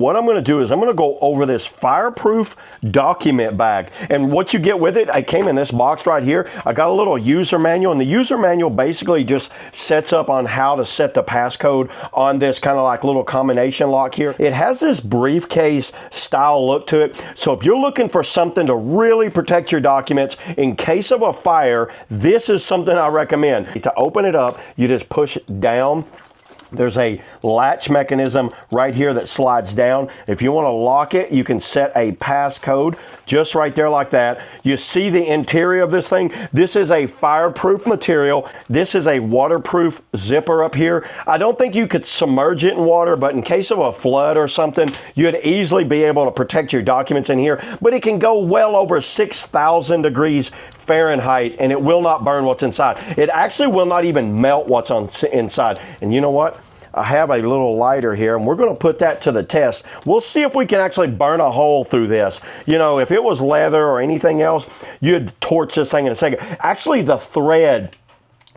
What I'm going to do is I'm going to go over this fireproof document bag, and what you get with it, I came in this box right here. I got a little user manual, and the user manual basically just sets up on how to set the passcode on this kind of like little combination lock here. It has this briefcase style look to it, so if you're looking for something to really protect your documents in case of a fire, this is something I recommend. To open it up, you just push down. There's a latch mechanism right here that slides down. If you want to lock it, you can set a passcode just right there like that. You see the interior of this thing. This is a fireproof material. This is a waterproof zipper up here. I don't think you could submerge it in water, but in case of a flood or something, you'd easily be able to protect your documents in here. But it can go well over 6,000 degrees Fahrenheit, and it will not burn what's inside. It actually will not even melt what's inside. And you know what? I have a little lighter here, and we're going to put that to the test. We'll see if we can actually burn a hole through this. You know, if it was leather or anything else, you'd torch this thing in a second. Actually, the thread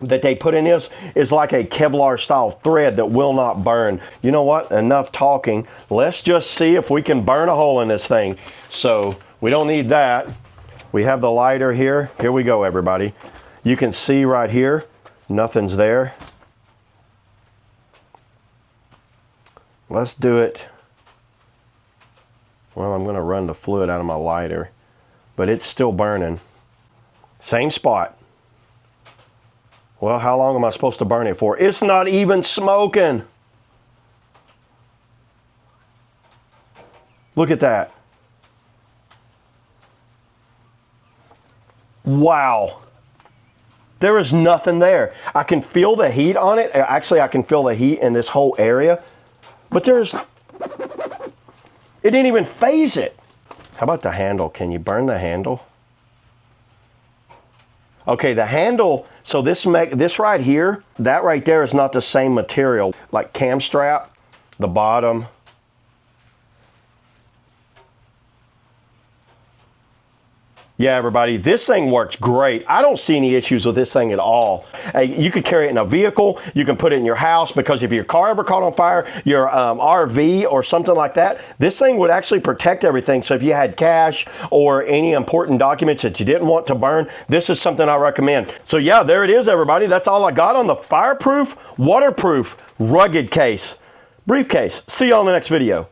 that they put in this is like a Kevlar style thread that will not burn. You know what? Enough talking. Let's just see if we can burn a hole in this thing. So we don't need that. We have the lighter here. Here we go, everybody. You can see right here, nothing's there. Let's do it. Well, I'm going to run the fluid out of my lighter, but it's still burning. Same spot. Well, how long am I supposed to burn it for? It's not even smoking. Look at that. Wow. There is nothing there. I can feel the heat on it. Actually, I can feel the heat in this whole area. But it didn't even phase it. How about the handle? Can you burn the handle? Okay, the handle, so this right here, that right there is not the same material. Like cam strap, the bottom. Yeah, everybody, this thing works great. I don't see any issues with this thing at all. You could carry it in a vehicle. You can put it in your house, because if your car ever caught on fire, your RV or something like that, this thing would actually protect everything. So if you had cash or any important documents that you didn't want to burn, this is something I recommend. So yeah, there it is, everybody. That's all I got on the fireproof, waterproof, rugged briefcase. See you on the next video.